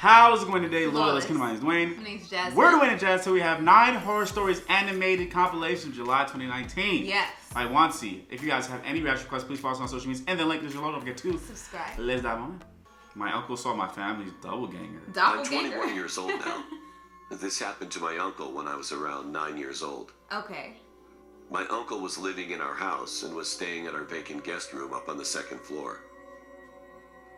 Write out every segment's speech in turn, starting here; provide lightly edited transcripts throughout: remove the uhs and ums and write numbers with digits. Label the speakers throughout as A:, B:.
A: How's it going today, Lord?
B: Flawless.
A: Let's come. My name is Dwayne.
B: My name's Jasmine.
A: We're Dwayne and Jazz, so we have 9 horror stories animated compilation of July 2019.
B: Yes.
A: By Wansee. If you guys have any reaction requests, please follow us on social media. And the link is below. Don't forget to
B: subscribe.
A: Let's dive on. My uncle saw my family's doppelganger.
C: I'm 21 years old now. This happened to my uncle when I was around 9 years old.
B: Okay.
C: My uncle was living in our house and was staying at our vacant guest room up on the 2nd floor.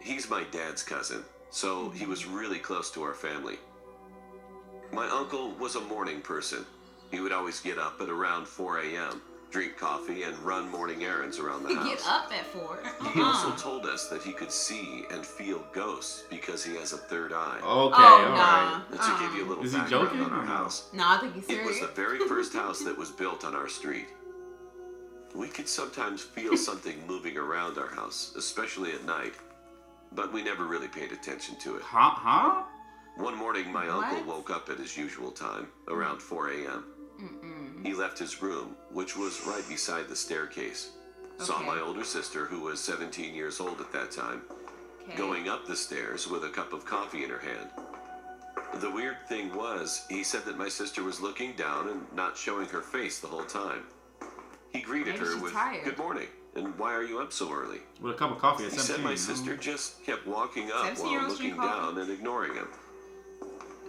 C: He's my dad's cousin, so he was really close to our family. My uncle was a morning person. He would always get up at around 4 a.m., drink coffee, and run morning errands around the house.
B: Get up at 4.
C: He also told us that he could see and feel ghosts because he has a third eye.
A: Okay,
B: nah.
A: alright.
C: And to give you a little
A: Is he
C: background
A: joking?
C: on our house.
B: No, I think he's
C: It was
B: serious.
C: the very first house that was built on our street. We could sometimes feel something moving around our house, especially at night, but we never really paid attention to it.
A: Huh?
C: One morning, my
B: What?
C: uncle woke up at his usual time, around 4 a.m. He left his room, which was right beside the staircase, saw
B: Okay.
C: my older sister, who was 17 years old at that time,
B: Okay.
C: going up the stairs with a cup of coffee in her hand. The weird thing was, he said that my sister was looking down and not showing her face the whole time. He greeted
B: Maybe
C: her
B: she's
C: with,
B: tired.
C: "Good morning, and why are you up so early?"
A: With a cup of coffee at
C: He
A: 17.
C: said my sister just kept walking up
B: 17-year-old
C: while
B: street
C: looking
B: coffee?
C: down and ignoring him.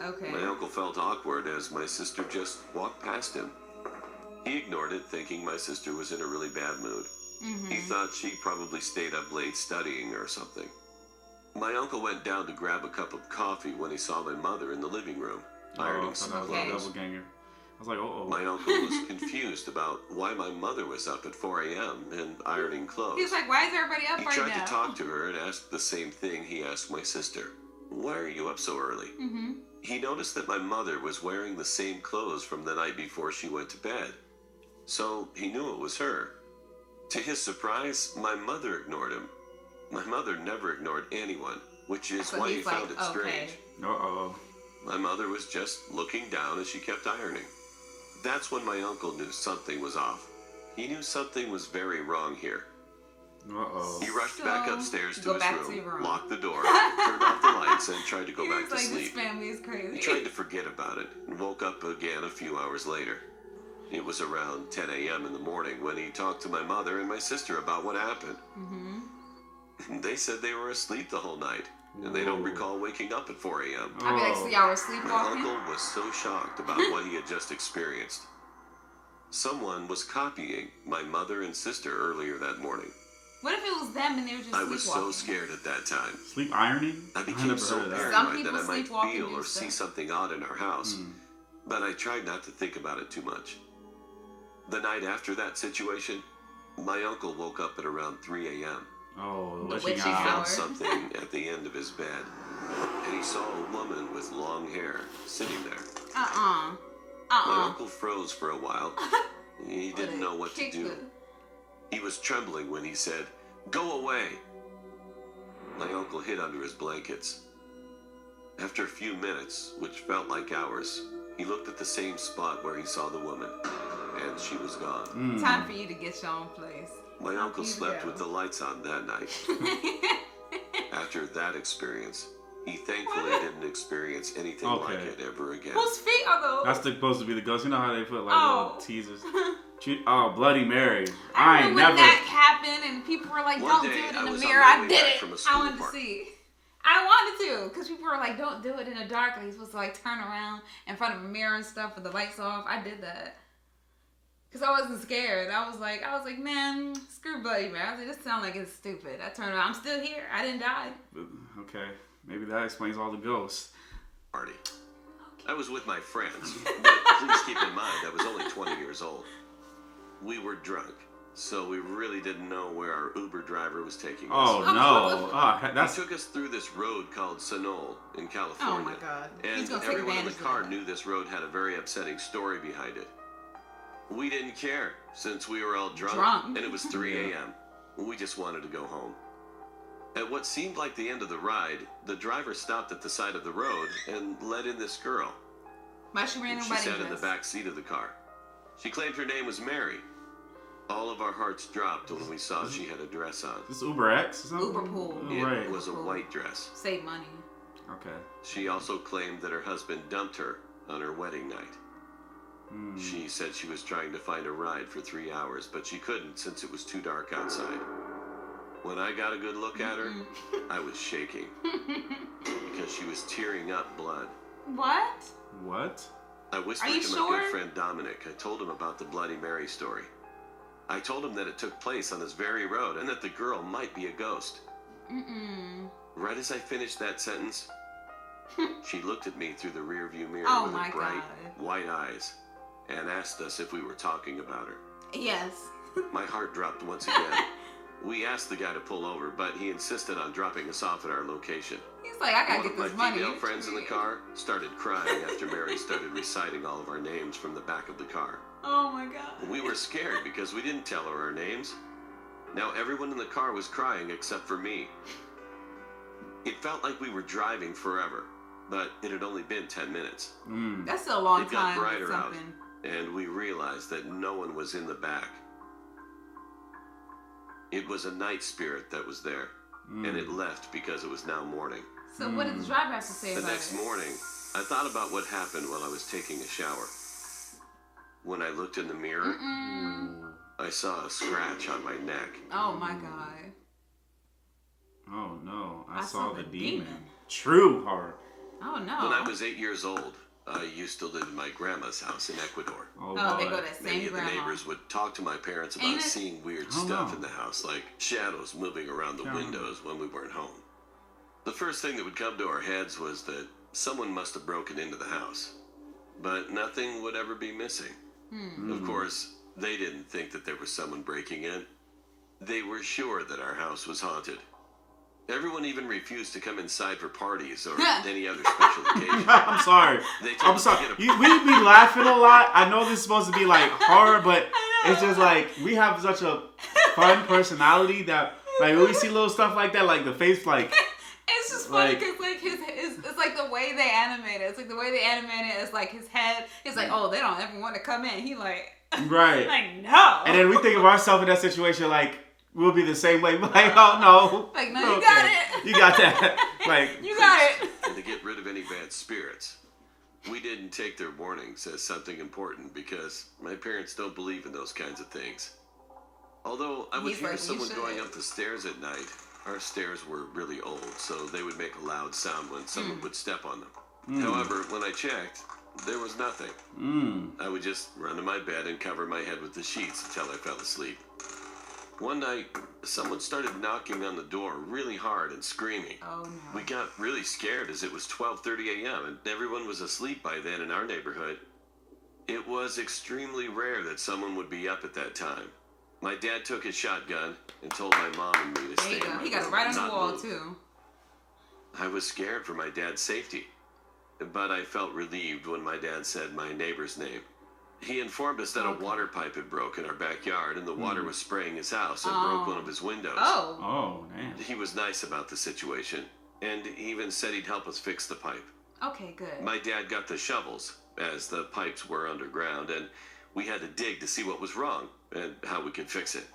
B: Okay.
C: My uncle felt awkward as my sister just walked past him. He ignored it, thinking my sister was in a really bad mood. He thought she probably stayed up late studying or something. My uncle went down to grab a cup of coffee when he saw my mother in the living room, ironing
A: I
C: some
A: thought that was a
C: clothes.
A: doppelganger. I was like,
C: My uncle was confused about why my mother was up at 4 a.m. and ironing clothes.
B: He's like, why is everybody up
C: He
B: right
C: tried
B: now?
C: to talk to her and asked the same thing he asked my sister. "Why are you up so early?" He noticed that my mother was wearing the same clothes from the night before she went to bed. So he knew it was her. To his surprise, my mother ignored him. My mother never ignored anyone, which is
B: So
C: why he
B: he's
C: found
B: like,
C: it strange.
A: Uh-oh.
C: My mother was just looking down as she kept ironing. That's when my uncle knew something was off. He knew something was very wrong here.
A: Uh-oh.
C: He rushed back upstairs to
B: Go
C: his
B: back to
C: room,
B: your room.
C: locked the door, turned off the lights, and tried to go
B: He
C: back
B: was
C: to
B: like,
C: sleep.
B: this family is crazy.
C: He tried to forget about it and woke up again a few hours later. It was around 10 a.m. in the morning when he talked to my mother and my sister about what happened. They said they were asleep the whole night, and they don't
A: Whoa.
C: recall waking up at 4 a.m.
B: I'd be like, so y'all were
C: My
B: sleepwalking?
C: uncle was so shocked about what he had just experienced. Someone was copying my mother and sister earlier that morning.
B: What if it was them and they were just
C: I
B: sleepwalking?
C: was so scared at that time.
A: Sleep ironing?
C: I
A: never
C: became so
A: heard of that.
B: Some
C: paranoid that
B: people
C: I might
B: sleepwalk and
C: feel
B: do
C: or see
B: stuff.
C: something odd in our house, but I tried not to think about it too much. The night after that situation, my uncle woke up at around 3 a.m.
A: Oh,
B: The
A: wishing
B: witching
C: He
B: hour.
A: hour.
C: found something at the end of his bed, and he saw a woman with long hair sitting there. My uncle froze for a while. He didn't know what to do. He was trembling when he said, "Go away!" My uncle hid under his blankets. After a few minutes, which felt like hours, he looked at the same spot where he saw the woman, and she was gone.
B: Time for you to get your own place.
C: My uncle
B: you
C: slept
B: go.
C: with the lights on that night. After that experience, he thankfully didn't experience anything like
A: Okay.
C: it ever again.
B: Whose feet are those?
A: That's supposed to be the ghost. You know how they put like
B: Oh.
A: little teasers? Oh, Bloody Mary.
B: I
A: I ain't
B: remember when
A: never.
B: that happened and people were like,
C: One
B: don't
C: day,
B: do it
C: I
B: in the
C: was on
B: mirror.
C: my
B: I
C: way
B: did
C: back
B: it.
C: from a
B: I
C: school
B: wanted to
C: party.
B: see. I wanted to because people were like, don't do it in the dark. Like, you're supposed to like turn around in front of a mirror and stuff with the lights off. I did that. Because I wasn't scared. I was like, man, screw Bloody Mary. I was like, this sounds like it's stupid. I turned around. I'm still here. I didn't die.
A: Okay, maybe that explains all the ghosts.
C: Party. I was with my friends, but please keep in mind I was only 20 years old. We were drunk, so we really didn't know where our Uber driver was taking us.
A: Oh no!
C: He
A: That's
C: took us through this road called Sonol in California.
B: Oh my God.
C: And
B: He's gonna take
C: everyone in the
B: advantage of
C: car
B: that.
C: knew this road had a very upsetting story behind it. We didn't care, since we were all drunk. And it was 3 a.m. We just wanted to go home. At what seemed like the end of the ride, the driver stopped at the side of the road and let in this girl.
B: Why she ran
C: She
B: nobody
C: sat in the back seat of the car. She claimed her name was Mary. All of our hearts dropped when we saw she had a dress on.
A: this Uber X or something?
B: Uber pool.
A: Oh,
C: It
A: right.
C: was a white dress.
B: Save money.
A: Okay.
C: She also claimed that her husband dumped her on her wedding night. She said she was trying to find a ride for 3 hours, but she couldn't since it was too dark outside. When I got a good look at her, I was shaking because she was tearing up blood.
B: What?
A: What?
C: I whispered to my good friend Dominic. I told him about the Bloody Mary story. I told him that it took place on this very road and that the girl might be a ghost. Right as I finished that sentence, she looked at me through the rearview mirror with her bright, white eyes and asked us if we were talking about her.
B: Yes.
C: My heart dropped once again. We asked the guy to pull over, but he insisted on dropping us off at our location.
B: He's like, I gotta get this money.
C: One of my female friends in the car started crying after Mary started reciting all of our names from the back of the car.
B: Oh my God.
C: We were scared because we didn't tell her our names. Now everyone in the car was crying except for me. It felt like we were driving forever, but it had only been 10 minutes.
B: That's a long time.
C: It got brighter out, and we realized that no one was in the back. It was a night spirit that was there, and it left because it was now morning.
B: So what did the driver have to say about it?
C: The next morning, I thought about what happened while I was taking a shower. When I looked in the mirror, I saw a scratch on my neck.
B: Oh my God.
A: Oh no, I saw the demon. True horror.
B: Oh no.
C: When I was 8 years old, I used to live in my grandma's house in Ecuador.
B: Oh, they go to that same
C: Many of the neighbors would talk to my parents about seeing weird stuff in the house, like shadows moving around the windows when we weren't home. The first thing that would come to our heads was that someone must have broken into the house, but nothing would ever be missing. Of course, they didn't think that there was someone breaking in. They were sure that our house was haunted. Everyone even refused to come inside for parties or any other special occasion.
A: I'm sorry. I'm sorry. We be laughing a lot. I know this is supposed to be like horror, but it's just like we have such a fun personality that like when we see little stuff like that, like the face, like
B: it's just funny because like it's like the way they animate it. It's like the way they animate it is like his head. It's like, oh, they don't ever want to come in. He like like no.
A: And then we think of ourselves in that situation like. We'll be the same way. Like, oh no.
B: Like, no, you got it.
A: You got that. Like,
B: you got it.
C: And to get rid of any bad spirits, we didn't take their warnings as something important because my parents don't believe in those kinds of things. Although I would hear someone going up the stairs at night, our stairs were really old, so they would make a loud sound when someone would step on them. However, when I checked, there was nothing. I would just run to my bed and cover my head with the sheets until I fell asleep. One night, someone started knocking on the door really hard and screaming.
B: Oh, no.
C: We got really scared as it was 12:30 a.m. and everyone was asleep by then in our neighborhood. It was extremely rare that someone would be up at that time. My dad took his shotgun and told my mom and me to stay in my room.
B: He got it right on the wall, too.
C: I was scared for my dad's safety, but I felt relieved when my dad said my neighbor's name. He informed us that a water pipe had broke in our backyard and the water was spraying his house and broke one of his windows.
A: Oh, man.
C: He was nice about the situation and even said he'd help us fix the pipe.
B: Okay, good.
C: My dad got the shovels as the pipes were underground and we had to dig to see what was wrong and how we could fix it.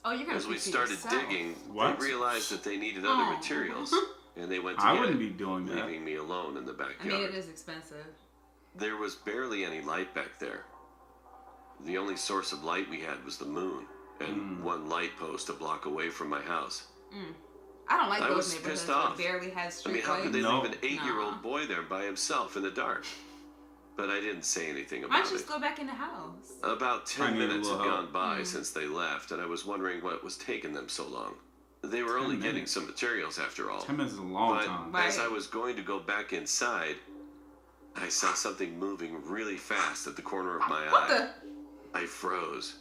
B: Oh, you're gonna
C: As we started digging,
A: they
C: realized that they needed other materials and they went to
A: I wouldn't be doing that.
C: leaving me alone in the backyard.
B: I mean, it is expensive.
C: There was barely any light back there. The only source of light we had was the moon, and one light post a block away from my house.
B: I don't like
C: I
B: those
C: was
B: neighborhoods
C: pissed off.
B: that barely has street
C: how could they
B: lights.
C: leave an 8-year-old boy there by himself in the dark? But I didn't say anything
B: Why
C: about
B: don't you
C: it.
B: just go back in the house?
C: About 10 minutes had gone by since they left, and I was wondering what was taking them so long. They were only getting some materials after all.
A: 10 minutes is a long time.
C: As I was going to go back inside, I saw something moving really fast at the corner of my eye. I froze.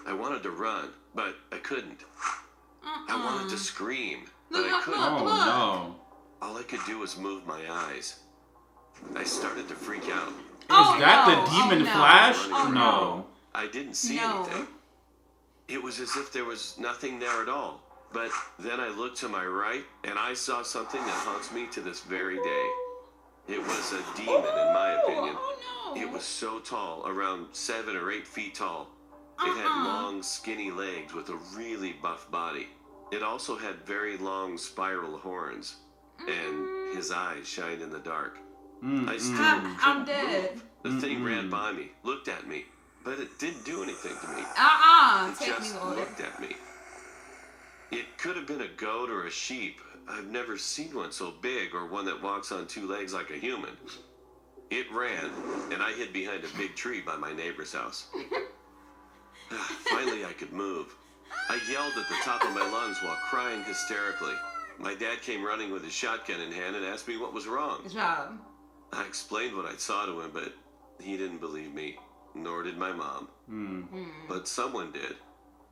C: I wanted to run, but I couldn't. I wanted to scream, but I couldn't.
A: Oh, no.
C: All I could do was move my eyes. I started to freak out.
A: Is that the demon Flash? No.
C: I didn't see anything. It was as if there was nothing there at all. But then I looked to my right, and I saw something that haunts me to this very day. It was a demon, in my opinion. It was so tall, around 7 or 8 feet tall. It had long, skinny legs with a really buff body. It also had very long spiral horns. And His eyes shined in the dark.
B: I'm dead.
C: The thing ran by me, looked at me, but it didn't do anything to me.
B: It
C: just looked at me. It could have been a goat or a sheep. I've never seen one so big or one that walks on two legs like a human. It ran, and I hid behind a big tree by my neighbor's house. Finally, I could move. I yelled at the top of my lungs while crying hysterically. My dad came running with his shotgun in hand and asked me what was wrong.
B: Good job.
C: I explained what I saw to him, but he didn't believe me, nor did my mom. But someone did.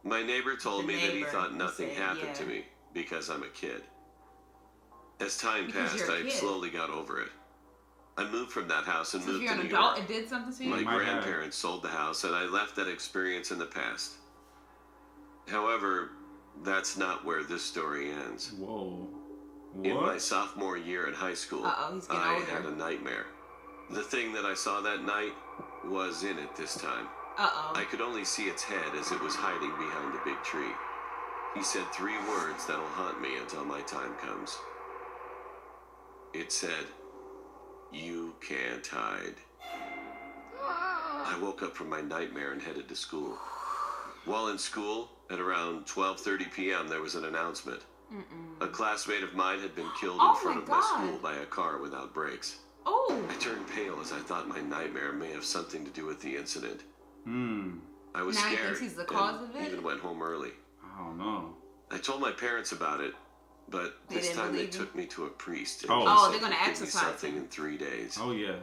C: My neighbor told me that he thought nothing happened to me because I'm a kid. As time passed, I slowly got over it. I moved from that house and moved to New York. If you're an adult,
B: it did something to you?
C: My grandparents sold the house, and I left that experience in the past. However, that's not where this story ends.
A: Whoa. What?
C: In my sophomore year in high school, I had a nightmare. The thing that I saw that night was in it this time. I could only see its head as it was hiding behind a big tree. He said 3 words that'll haunt me until my time comes. It said, "You can't hide." I woke up from my nightmare and headed to school. While in school, at around 12:30 p.m., there was an announcement. A classmate of mine had been killed in front of my school by a car without brakes. I turned pale as I thought my nightmare may have something to do with the incident. I was scared and even went home early.
A: I don't know.
C: I told my parents about it, but this time they took me to a priest. And
B: they're going to exercise
C: something in 3 days.
A: Oh, yeah.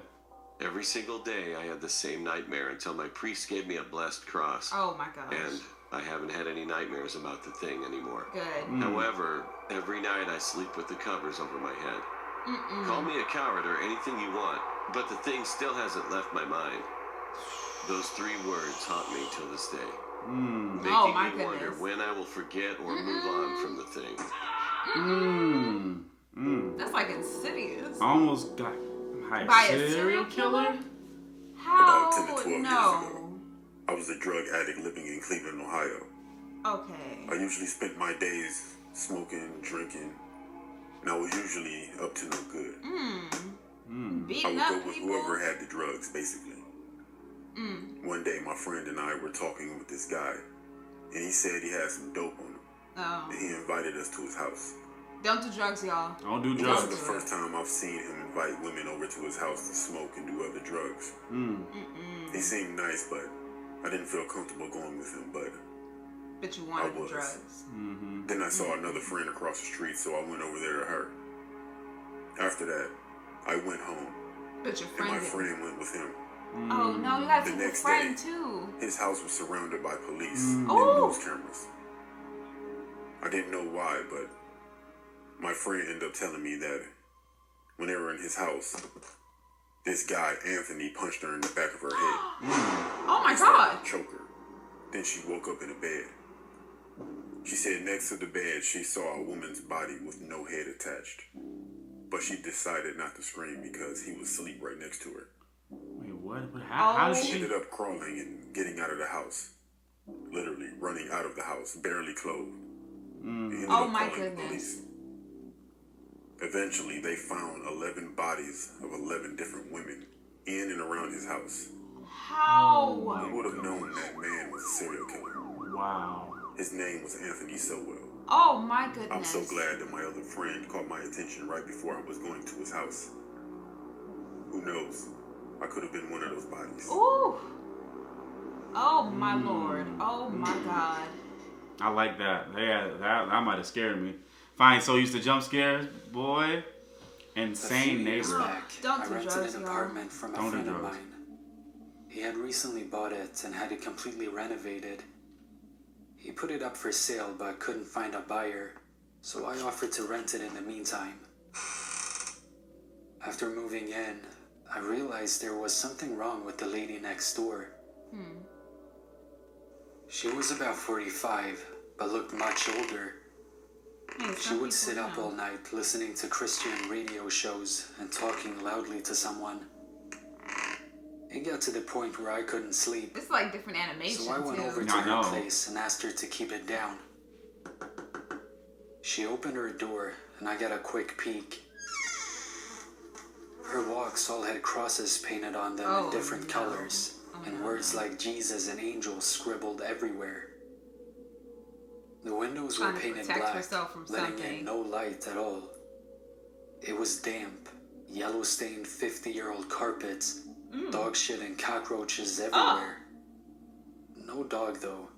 C: Every single day I had the same nightmare until my priest gave me a blessed cross.
B: Oh my gosh.
C: And I haven't had any nightmares about the thing anymore.
B: Good.
C: However, every night I sleep with the covers over my head. Call me a coward or anything you want, but the thing still hasn't left my mind. Those 3 words haunt me till this day. Making me wonder when I will forget or move on from the thing.
B: That's like Insidious.
A: Almost got
B: by a serial killer? How?
D: About 10 to 12 years ago, I was a drug addict living in Cleveland, Ohio.
B: Okay.
D: I usually spent my days smoking, drinking, and I was usually up to no good. I would go with whoever had the drugs, basically. One day, my friend and I were talking with this guy, and he said he had some dope on him. And he invited us to his house.
B: Don't do drugs, y'all.
A: Don't do drugs.
D: This is the first time I've seen him invite women over to his house to smoke and do other drugs. He seemed nice, but I didn't feel comfortable going with him, but
B: you wanted the drugs.
D: Then I saw another friend across the street, so I went over there to her. After that, I went home.
B: But your friend
D: and my friend went with him.
B: Oh no, you gotta take your friend too.
D: His house was surrounded by police and news cameras. I didn't know why, but my friend ended up telling me that when they were in his house, this guy, Anthony, punched her in the back of her head.
B: Oh my God.
D: Choked her. Then she woke up in a bed. She said next to the bed, she saw a woman's body with no head attached. But she decided not to scream because he was asleep right next to her.
A: Wait, what? How did
D: she ended up crawling and getting out of the house. Literally running out of the house, barely clothed.
B: Oh my goodness. Police.
D: Eventually, they found 11 bodies of 11 different women in and around his house.
B: How?
D: Who would have known that man was a serial killer?
A: Wow.
D: His name was Anthony Sowell.
B: Oh my goodness.
D: I'm so glad that my other friend caught my attention right before I was going to his house. Who knows? I could have been one of those bodies.
B: Ooh. Oh my Lord. Oh my God.
A: I like that. Yeah, that might have scared me. Fine, so used to jump scares, boy. Insane neighbor.
B: Don't
E: I
B: do
E: rented
B: drugs,
E: an apartment from a friend of mine. He had recently bought it and had it completely renovated. He put it up for sale but couldn't find a buyer, so I offered to rent it in the meantime. After moving in, I realized there was something wrong with the lady next door. She was about 45, but looked much older. She would sit up all night listening to Christian radio shows and talking loudly to someone. It got to the point where I couldn't sleep.
B: It's like different animation,
E: so I went over to her place and asked her to keep it down. She opened her door and I got a quick peek. rocks all had crosses painted on them in different colors, and words like Jesus and angels scribbled everywhere. The windows were painted black, letting in no light at all. It was damp, yellow-stained 50-year-old carpets, dog shit and cockroaches everywhere. No dog, though.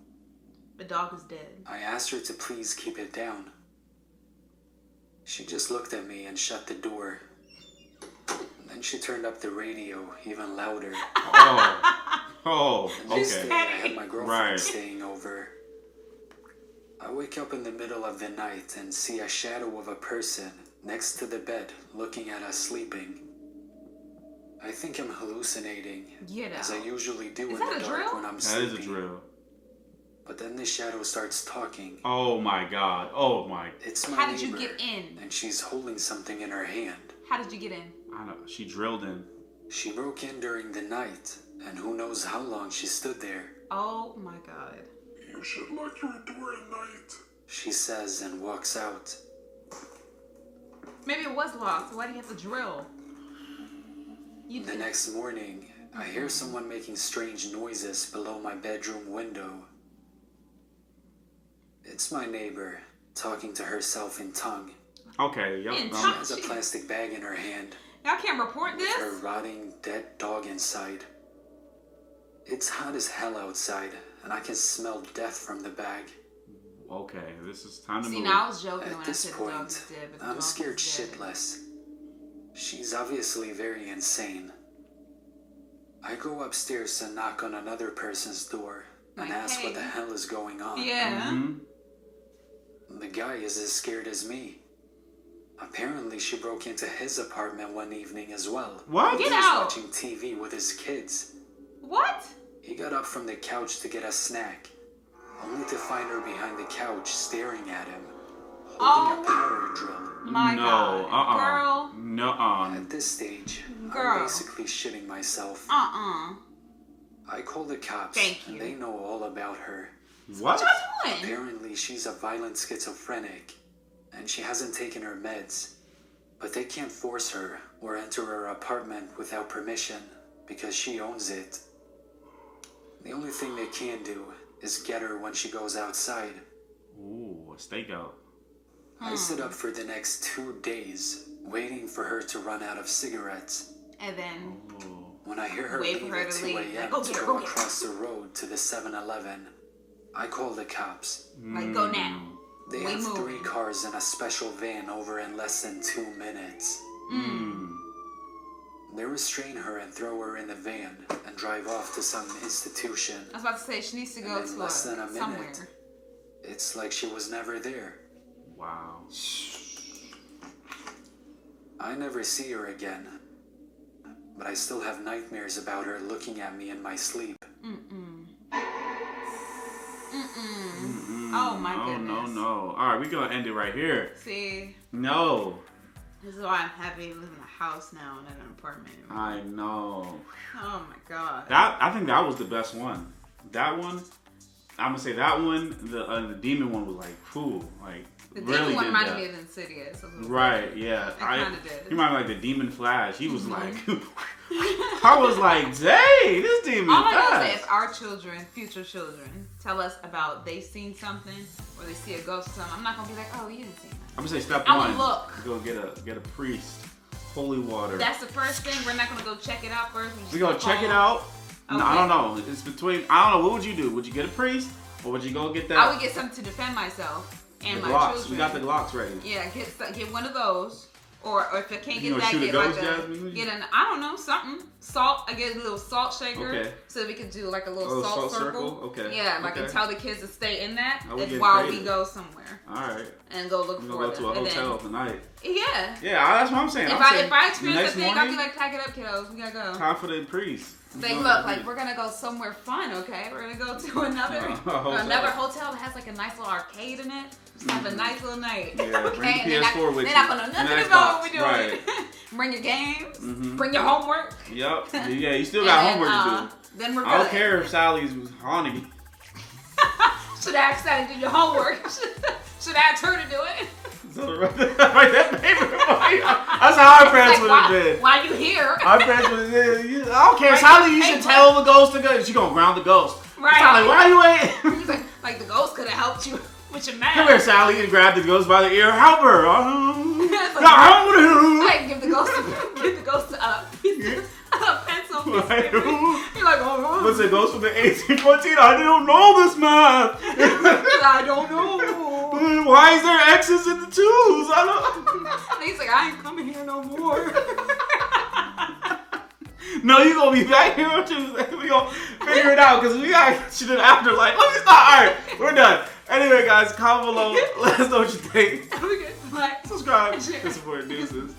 B: The dog is dead.
E: I asked her to please keep it down. She just looked at me and shut the door. Then she turned up the radio even louder.
A: Okay.
E: I had my girlfriend staying over. I wake up in the middle of the night and see a shadow of a person next to the bed looking at us sleeping. I think I'm hallucinating, as I usually do in the dark when I'm sleeping.
A: That is a drill.
E: But then the shadow starts talking.
A: Oh my God.
E: It's my
B: How did
E: neighbor,
B: you get in?
E: and she's holding something in her hand.
B: How did you get in?
A: I know. She drilled in.
E: She broke in during the night, and who knows how long she stood there.
B: Oh my God.
D: You should lock your door at night,
E: she says and walks out.
B: Maybe it was locked. Why do you have to drill?
E: The next morning, I hear someone making strange noises below my bedroom window. It's my neighbor, talking to herself in tongue.
A: Okay, yep.
B: She
E: has a plastic bag in her hand.
B: Y'all can't report this?
E: With her rotting, dead dog inside. It's hot as hell outside, and I can smell death from the bag.
A: Okay, this is time to move.
B: See, now I was joking when
E: I said the dog is dead, but I'm scared shitless. She's obviously very insane. I go upstairs and knock on another person's door and ask what the hell is going on.
B: Yeah.
E: The guy is as scared as me. Apparently, she broke into his apartment one evening as well.
A: What?
B: Get
E: out!
B: He
E: was watching TV with his kids.
B: What?
E: He got up from the couch to get a snack, only to find her behind the couch staring at him, holding a power drill.
B: My God. Girl.
A: Nuh-uh.
E: At this stage, I'm basically shitting myself. I call the cops, and they know all about her.
A: What?
E: Apparently, she's a violent schizophrenic, and she hasn't taken her meds. But they can't force her or enter her apartment without permission, because she owns it. The only thing they can do is get her when she goes outside.
A: Ooh, a stakeout.
E: I sit up for the next 2 days, waiting for her to run out of cigarettes.
B: And then...
E: When I hear her leave at 2 a.m. to go across the road to the 7-Eleven, I call the cops.
B: Like, go now.
E: They have 3 cars and a special van over in less than 2 minutes. They restrain her and throw her in the van and drive off to some institution.
B: I was about to say, she needs to go to
E: less than a minute,
B: somewhere.
E: It's like she was never there.
A: Wow.
E: I never see her again. But I still have nightmares about her looking at me in my sleep.
B: Oh my goodness.
A: No. Alright, we're gonna end it right here.
B: See?
A: No.
B: This is why I'm happy to live in a house now, not an apartment.
A: I know.
B: Oh my God.
A: I think that was the best one. That one, I'm gonna say that one, the demon one was like, whew, like,
B: the
A: really
B: demon one
A: did
B: reminded
A: that.
B: me of Insidious.
A: Right, yeah.
B: I kind of did.
A: He reminded me like the demon Flash. He was like, I was like, dang, this demon
B: All I know
A: fast.
B: is that if our children, future children, tell us about they seen something or they see a ghost or something, I'm not gonna be like, oh, you didn't see that.
A: I'm gonna say step
B: I'm
A: one.
B: gonna look.
A: Go get a priest, holy water.
B: That's the first thing. We're not gonna go check it out first.
A: We gonna check it out.
B: Okay.
A: No, I don't know. It's between. I don't know. What would you do? Would you get a priest or would you go get that?
B: I would get something to defend myself and my
A: Glocks.
B: children.
A: We got the Glocks ready.
B: Yeah, get one of those. Or if I can't get that,
A: shoot
B: get
A: a
B: like
A: ghost, Jasmine?
B: get an, I don't know, something. Salt. I get a little salt shaker.
A: Okay.
B: So we can do like a little salt circle.
A: Okay.
B: Yeah,
A: okay.
B: and tell the kids to stay in that
A: while
B: we go somewhere.
A: Alright.
B: And go look for
A: go to a hotel tonight.
B: Yeah.
A: Yeah, that's what I'm saying.
B: If I experience a thing, I'll be like, pack it up, kiddos. We gotta go.
A: Time for the priest.
B: They look like we're gonna go somewhere fun, okay? We're gonna go to another hotel that has like a nice little arcade in it. Just have a nice little night.
A: Yeah,
B: okay?
A: bring the PS4 with you.
B: They're not gonna know nothing about what we're doing.
A: Right.
B: Bring your games. Bring your homework.
A: Yep. Yeah, you still got homework to do.
B: Then we're good.
A: I don't care if Sally's was haunting you.
B: Should I ask Sally to do your homework? Should I ask her to do it?
A: So, write that paper. That's how our parents would have been.
B: Why you here?
A: Our parents would have been. I don't care, Sally. You should tell the ghost to go. She gonna ground the ghost.
B: Right.
A: Like, why you ain't?
B: Like the ghost could have helped you with your math.
A: Come here, Sally, and grab the ghost by the ear. Help her.
B: Like give the ghost a pencil.
A: Like,
B: you're like, oh.
A: What's it? Ghost from the 1814? I don't know this math.
B: I don't know.
A: Why is there X's in the 2s? I don't.
B: He's like, I ain't coming here no more.
A: No, you gonna be back here on Tuesday. We gonna figure it out because we got shit in the afterlife. Let me stop. All right, we're done. Anyway, guys, comment below. Let us know what you think. Subscribe. Support. Deuces.